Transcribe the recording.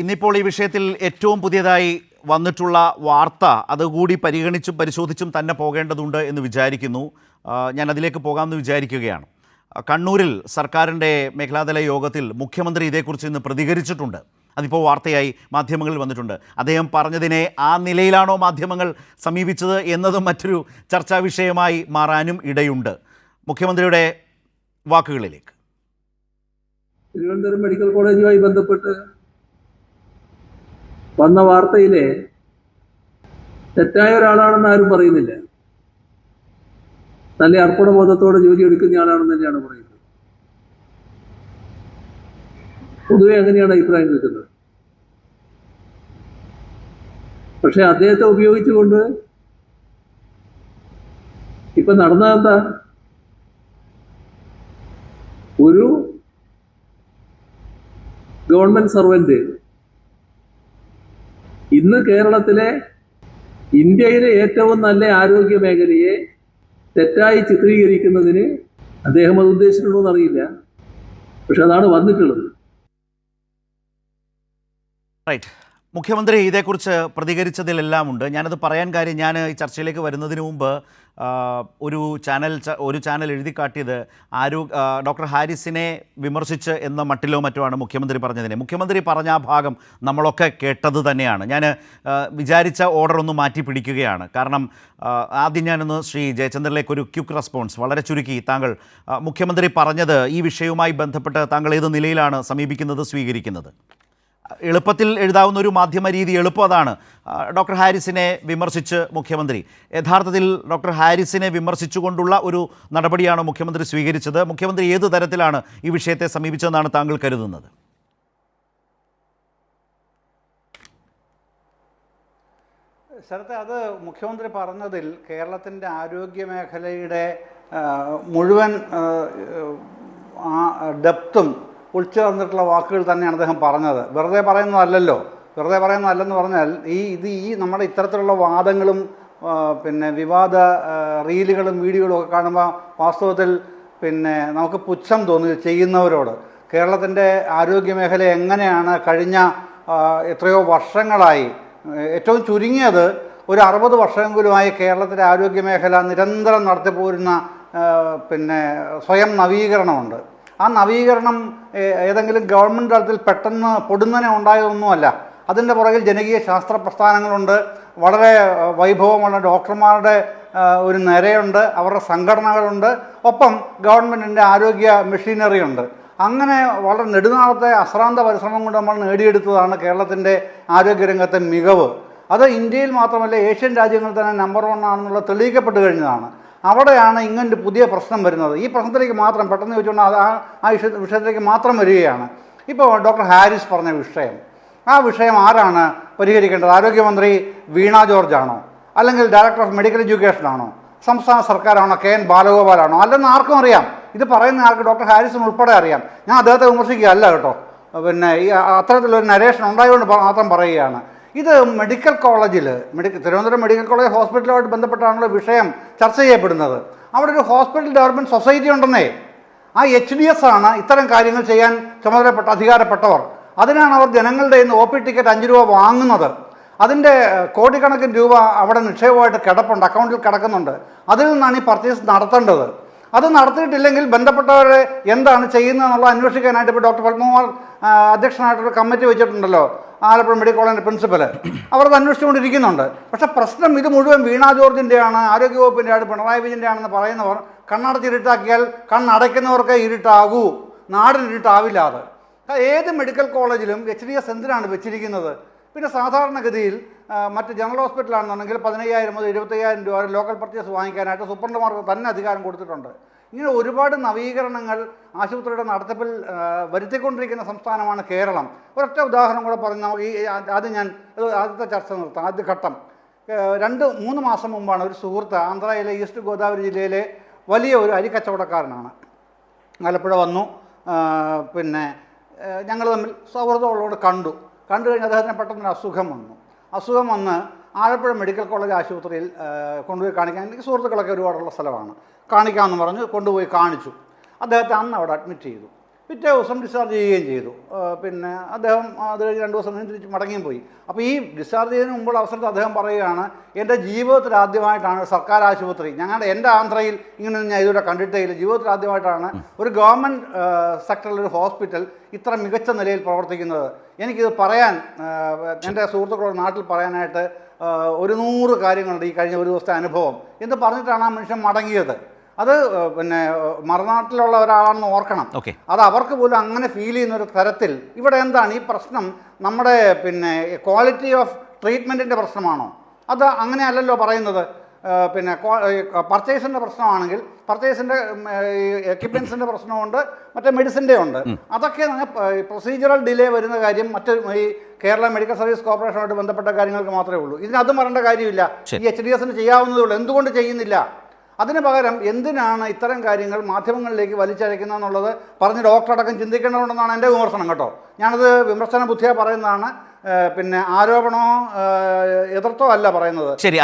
ഇന്നിപ്പോൾ ഈ വിഷയത്തിൽ ഏറ്റവും പുതിയതായി വന്നിട്ടുള്ള വാർത്ത അതുകൂടി പരിഗണിച്ചും പരിശോധിച്ചും തന്നെ പോകേണ്ടതുണ്ട് എന്ന് വിചാരിക്കുന്നു. ഞാൻ അതിലേക്ക് പോകാമെന്ന് വിചാരിക്കുകയാണ്. കണ്ണൂരിൽ സർക്കാരിൻ്റെ മേഖലാതല യോഗത്തിൽ മുഖ്യമന്ത്രി ഇതേക്കുറിച്ച് ഇന്ന് പ്രതികരിച്ചിട്ടുണ്ട്. അതിപ്പോൾ വാർത്തയായി മാധ്യമങ്ങളിൽ വന്നിട്ടുണ്ട്. അദ്ദേഹം പറഞ്ഞതിനെ ആ നിലയിലാണോ മാധ്യമങ്ങൾ സമീപിച്ചത് എന്നതും മറ്റൊരു ചർച്ചാ വിഷയമായി മാറാനും ഇടയുണ്ട്. മുഖ്യമന്ത്രിയുടെ വാക്കുകളിലേക്ക്. തിരുവനന്തപുരം മെഡിക്കൽ കോളേജുമായി ബന്ധപ്പെട്ട് വന്ന വാർത്തയിലെ തെറ്റായ ഒരാളാണെന്ന് ആരും പറയുന്നില്ല. നല്ല അർപ്പണബോധത്തോടെ ജോലി എടുക്കുന്ന ആളാണെന്ന് തന്നെയാണ് പറയുന്നത്. പൊതുവെ അങ്ങനെയാണ് അഭിപ്രായം കിട്ടുന്നത്. പക്ഷെ അദ്ദേഹത്തെ ഉപയോഗിച്ചുകൊണ്ട് ഇപ്പൊ നടന്നതെന്താ? ഒരു ഗവൺമെന്റ് സർവന്റ് ഇന്ന് കേരളത്തിലെ ഇന്ത്യയിലെ ഏറ്റവും നല്ല ആരോഗ്യ മേഖലയെ തെറ്റായി ചിത്രീകരിക്കുന്നതിന് അദ്ദേഹം അത് ഉദ്ദേശിച്ചിട്ടുണ്ടോ എന്നറിയില്ല. പക്ഷെ അതാണ് വന്നിട്ടുള്ളത്. റൈറ്റ്. മുഖ്യമന്ത്രി ഇതേക്കുറിച്ച് പ്രതികരിച്ചതിലെല്ലാം ഉണ്ട്. ഞാനത് പറയാൻ കാര്യം, ഞാൻ ഈ ചർച്ചയിലേക്ക് വരുന്നതിന് മുമ്പ് ഒരു ചാനൽ എഴുതി കാട്ടിയത് ഡോക്ടർ ഹാരിസിനെ വിമർശിച്ച് എന്ന മട്ടിലോ മറ്റോ ആണ് മുഖ്യമന്ത്രി പറഞ്ഞതിനെ. മുഖ്യമന്ത്രി പറഞ്ഞ ആ ഭാഗം നമ്മളൊക്കെ കേട്ടത് തന്നെയാണ്. ഞാൻ വിചാരിച്ച ഓർഡർ ഒന്ന് മാറ്റി പിടിക്കുകയാണ്. കാരണം ആദ്യം ഞാനൊന്ന് ശ്രീ ജയചന്ദ്രനിലേക്ക് ഒരു ക്വിക്ക് റെസ്പോൺസ് വളരെ ചുരുക്കി. താങ്കൾ മുഖ്യമന്ത്രി പറഞ്ഞത് ഈ വിഷയവുമായി ബന്ധപ്പെട്ട് താങ്കൾ ഏത് നിലയിലാണ് സമീപിക്കുന്നത്, സ്വീകരിക്കുന്നത്? എളുപ്പത്തിൽ എഴുതാവുന്ന ഒരു മാധ്യമ രീതി എളുപ്പം അതാണ്. ഡോക്ടർ ഹാരിസിനെ വിമർശിച്ച് മുഖ്യമന്ത്രി, യഥാർത്ഥത്തിൽ ഡോക്ടർ ഹാരിസിനെ വിമർശിച്ചുകൊണ്ടുള്ള ഒരു നടപടിയാണ് മുഖ്യമന്ത്രി സ്വീകരിച്ചത്. മുഖ്യമന്ത്രി ഏത് തരത്തിലാണ് ഈ വിഷയത്തെ സമീപിച്ചതെന്നാണ് താങ്കൾ കരുതുന്നത്? ശരത്തെ, അത് മുഖ്യമന്ത്രി പറഞ്ഞതിൽ കേരളത്തിൻ്റെ ആരോഗ്യ മേഖലയുടെ മുഴുവൻ ഡെപ്തും ഉൾച്ചേർന്നിട്ടുള്ള വാക്കുകൾ തന്നെയാണ് അദ്ദേഹം പറഞ്ഞത്. വെറുതെ പറയുന്നതല്ലല്ലോ. വെറുതെ പറയുന്നതല്ലെന്ന് പറഞ്ഞാൽ ഈ നമ്മുടെ ഇത്തരത്തിലുള്ള വാദങ്ങളും പിന്നെ വിവാദ റീലുകളും വീഡിയോകളും ഒക്കെ കാണുമ്പോൾ വാസ്തവത്തിൽ നമുക്ക് പുച്ഛം തോന്നി ചെയ്യുന്നവരോട്. കേരളത്തിൻ്റെ ആരോഗ്യ മേഖല എങ്ങനെയാണ് കഴിഞ്ഞ എത്രയോ വർഷങ്ങളായി, ഏറ്റവും ചുരുങ്ങിയത് ഒരു 60 വർഷമെങ്കിലുമായി കേരളത്തിൻ്റെ ആരോഗ്യ മേഖല നിരന്തരം നടത്തിപ്പോരുന്ന സ്വയം നവീകരണമുണ്ട്. ആ നവീകരണം ഏതെങ്കിലും ഗവൺമെൻറ് തലത്തിൽ പെട്ടെന്ന് പൊടുന്നനെ ഉണ്ടായതൊന്നുമല്ല. അതിൻ്റെ പുറകിൽ ജനകീയ ശാസ്ത്ര പ്രസ്ഥാനങ്ങളുണ്ട്, വളരെ വൈഭവമുള്ള ഡോക്ടർമാരുടെ ഒരു നിരയുണ്ട്, അവരുടെ സംഘടനകളുണ്ട്, ഒപ്പം ഗവൺമെൻറ്റിൻ്റെ ആരോഗ്യ മെഷീനറി ഉണ്ട്. അങ്ങനെ വളരെ നെടുനാളത്തെ അശ്രാന്ത പരിശ്രമം കൊണ്ട് നമ്മൾ നേടിയെടുത്തതാണ് കേരളത്തിൻ്റെ ആരോഗ്യരംഗത്തെ മികവ്. അത് ഇന്ത്യയിൽ മാത്രമല്ല, ഏഷ്യൻ രാജ്യങ്ങളിൽ തന്നെ നമ്പർ 1 ആണെന്നുള്ളത് തെളിയിക്കപ്പെട്ട് കഴിഞ്ഞതാണ്. അവിടെയാണ് ഇങ്ങനൊരു പുതിയ പ്രശ്നം വരുന്നത്. ഈ പ്രശ്നത്തിലേക്ക് മാത്രം പെട്ടെന്ന് ചോദിച്ചുകൊണ്ട് ആ വിഷയത്തിലേക്ക് മാത്രം വരികയാണ്. ഇപ്പോൾ ഡോക്ടർ ഹാരിസ് പറഞ്ഞ വിഷയം, ആ വിഷയം ആരാണ് പരിഹരിക്കേണ്ടത്? ആരോഗ്യമന്ത്രി വീണ ജോർജ് ആണോ? അല്ലെങ്കിൽ ഡയറക്ടർ ഓഫ് മെഡിക്കൽ എഡ്യൂക്കേഷൻ ആണോ? സംസ്ഥാന സർക്കാരാണോ? KN ബാലഗോപാലാണോ? അല്ലെന്ന് ആർക്കും അറിയാം. ഇത് പറയുന്ന ആൾക്ക് ഡോക്ടർ ഹാരിസിന് ഉൾപ്പെടെ അറിയാം. ഞാൻ അദ്ദേഹത്തെ വിമർശിക്കുകയല്ല കേട്ടോ. ഈ അത്തരത്തിലൊരു നരേഷൻ ഉണ്ടായതുകൊണ്ട് മാത്രം പറയുകയാണ്. ഇത് മെഡിക്കൽ കോളേജിൽ തിരുവനന്തപുരം മെഡിക്കൽ കോളേജ് ഹോസ്പിറ്റലുമായിട്ട് ബന്ധപ്പെട്ടാണല്ലോ വിഷയം ചർച്ച ചെയ്യപ്പെടുന്നത്. അവിടെ ഒരു ഹോസ്പിറ്റൽ ഡെവലപ്മെൻറ്റ് സൊസൈറ്റി ഉണ്ടെന്നേ. ആ HDS ആണ് ഇത്തരം കാര്യങ്ങൾ ചെയ്യാൻ അധികാരപ്പെട്ടവർ. അതിനാണ് അവർ ജനങ്ങളുടെ നിന്ന് OP ടിക്കറ്റ് 5 രൂപ വാങ്ങുന്നത്. അതിൻ്റെ കോടിക്കണക്കിന് രൂപ അവിടെ നിക്ഷേപമായിട്ട് കിടപ്പുണ്ട്, അക്കൗണ്ടിൽ കിടക്കുന്നുണ്ട്. അതിൽ നിന്നാണ് ഈ പർച്ചേസ് നടത്തേണ്ടത്. അത് നടത്തിയിട്ടില്ലെങ്കിൽ ബന്ധപ്പെട്ടവരെ എന്താണ് ചെയ്യുന്നതെന്നുള്ള അന്വേഷിക്കാനായിട്ട് ഇപ്പോൾ ഡോക്ടർ പത്മകുമാർ അധ്യക്ഷനായിട്ടൊരു കമ്മിറ്റി വെച്ചിട്ടുണ്ടല്ലോ, ആലപ്പുഴ മെഡിക്കൽ കോളേജിൻ്റെ പ്രിൻസിപ്പൽ. അവരത് അന്വേഷിച്ചുകൊണ്ടിരിക്കുന്നുണ്ട്. പക്ഷേ പ്രശ്നം ഇത് മുഴുവൻ വീണ ജോർജിൻ്റെയാണ്, ആരോഗ്യവകുപ്പിൻ്റെയാണ്, പിണറായി വിജയൻ്റെയാണെന്ന് പറയുന്നവർ കണ്ണടച്ച് ഇരുട്ടാക്കിയാൽ കണ്ണടയ്ക്കുന്നവർക്ക് ഇരുട്ടാകൂ, നാടിന് ഇരുട്ടാവില്ല. അത് ഏത് മെഡിക്കൽ കോളേജിലും HDS എന്തിനാണ് വെച്ചിരിക്കുന്നത്? പിന്നെ സാധാരണഗതിയിൽ മറ്റ് ജനറൽ ഹോസ്പിറ്റലാണെന്നുണ്ടെങ്കിൽ 15,000 മുതൽ 25,000 രൂപ വരെ ലോക്കൽ പർച്ചേസ് വാങ്ങിക്കാനായിട്ട് സൂപ്രണ്ടുമാർക്ക് തന്നെ അധികാരം കൊടുത്തിട്ടുണ്ട്. ഇങ്ങനെ ഒരുപാട് നവീകരണങ്ങൾ ആശുപത്രിയുടെ നടത്തിപ്പിൽ വരുത്തിക്കൊണ്ടിരിക്കുന്ന സംസ്ഥാനമാണ് കേരളം. ഒരൊറ്റ ഉദാഹരണം കൂടെ പറഞ്ഞ് നമുക്ക് ആദ്യത്തെ ചർച്ച നിർത്താം. ആദ്യ ഘട്ടം 2-3 മാസം മുമ്പാണ് ഒരു സുഹൃത്ത് ആന്ധ്രയിലെ ഈസ്റ്റ് ഗോദാവരി ജില്ലയിലെ വലിയ ഒരു അരി കച്ചവടക്കാരനാണ്. ആലപ്പുഴ വന്നു. ഞങ്ങൾ തമ്മിൽ സൗഹൃദമുള്ളവരോട് കണ്ടു കഴിഞ്ഞ് അദ്ദേഹത്തിന് പെട്ടെന്നൊരു അസുഖം വന്ന് ആലപ്പുഴ മെഡിക്കൽ കോളേജ് ആശുപത്രിയിൽ കൊണ്ടുപോയി കാണിക്കാൻ, എനിക്ക് സുഹൃത്തുക്കളൊക്കെ ഒരുപാടുള്ള സ്ഥലമാണ്, കാണിക്കാമെന്ന് പറഞ്ഞ് കൊണ്ടുപോയി കാണിച്ചു. അദ്ദേഹത്തെ അന്ന് അവിടെ അഡ്മിറ്റ് ചെയ്തു. പിറ്റേ ദിവസം ഡിസ്ചാർജ് ചെയ്യുകയും ചെയ്തു. പിന്നെ അദ്ദേഹം അത് കഴിഞ്ഞ് 2 ദിവസം കഴിഞ്ഞ് തിരിച്ച് മടങ്ങിയും പോയി. അപ്പോൾ ഈ ഡിസ്ചാർജ് ചെയ്യുന്നതിന് മുമ്പുള്ള അവസരത്തിൽ അദ്ദേഹം പറയുകയാണ്, എൻ്റെ ജീവിതത്തിൽ ആദ്യമായിട്ടാണ് സർക്കാർ ആശുപത്രി, എൻ്റെ ആന്ധ്രയിൽ ഇങ്ങനെ ഞാൻ ഇതുവരെ കണ്ടിട്ടേ ഇല്ല, ജീവിതത്തിൽ ആദ്യമായിട്ടാണ് ഒരു ഗവൺമെൻറ് സെക്ടറിലൊരു ഹോസ്പിറ്റൽ ഇത്ര മികച്ച നിലയിൽ പ്രവർത്തിക്കുന്നത്. എനിക്കിത് പറയാൻ, എൻ്റെ സുഹൃത്തുക്കളുടെ നാട്ടിൽ പറയാനായിട്ട് 100 കാര്യങ്ങളുണ്ട് ഈ കഴിഞ്ഞ ഒരു ദിവസത്തെ അനുഭവം എന്ന് പറഞ്ഞിട്ടാണ് ആ മനുഷ്യൻ മടങ്ങിയത്. അത് പിന്നെ മറുനാട്ടിലുള്ള ഒരാളാണെന്ന് ഓർക്കണം. അത് അവർക്ക് പോലും അങ്ങനെ ഫീൽ ചെയ്യുന്ന ഒരു തരത്തിൽ ഇവിടെ എന്താണ് ഈ പ്രശ്നം? നമ്മുടെ പിന്നെ ക്വാളിറ്റി ഓഫ് ട്രീറ്റ്മെൻറ്റിൻ്റെ പ്രശ്നമാണോ? അത് അങ്ങനെയല്ലല്ലോ പറയുന്നത്. പിന്നെ പർച്ചേസിൻ്റെ പ്രശ്നമാണെങ്കിൽ പർച്ചേസിൻ്റെ എക്യുപ്മെൻസിൻ്റെ പ്രശ്നമുണ്ട്, മറ്റേ മെഡിസിൻ്റെ ഉണ്ട്. അതൊക്കെ പ്രൊസീജിയറൽ ഡിലേ വരുന്ന കാര്യം മറ്റ് ഈ കേരള മെഡിക്കൽ സർവീസ് കോർപ്പറേഷനുമായിട്ട് ബന്ധപ്പെട്ട കാര്യങ്ങൾക്ക് മാത്രമേ ഉള്ളൂ. ഇതിനതും പറയേണ്ട കാര്യമില്ല. ഈ HDSന് ചെയ്യാവുന്നതേ ഉള്ളൂ. എന്തുകൊണ്ട് ചെയ്യുന്നില്ല? അതിന് പകരം എന്തിനാണ് ഇത്തരം കാര്യങ്ങൾ മാധ്യമങ്ങളിലേക്ക് വലിച്ചഴയ്ക്കുന്നതെന്നുള്ളത് പറഞ്ഞ് ഡോക്ടറടക്കം ചിന്തിക്കേണ്ടതുണ്ടെന്നാണ് എൻ്റെ വിമർശനം കേട്ടോ. ഞാനത് വിമർശന ബുദ്ധിയാ പറയുന്നതാണ്. പിന്നെ ആരോപണമോ എതിർത്തോ അല്ല പറയുന്നത്. ശരി.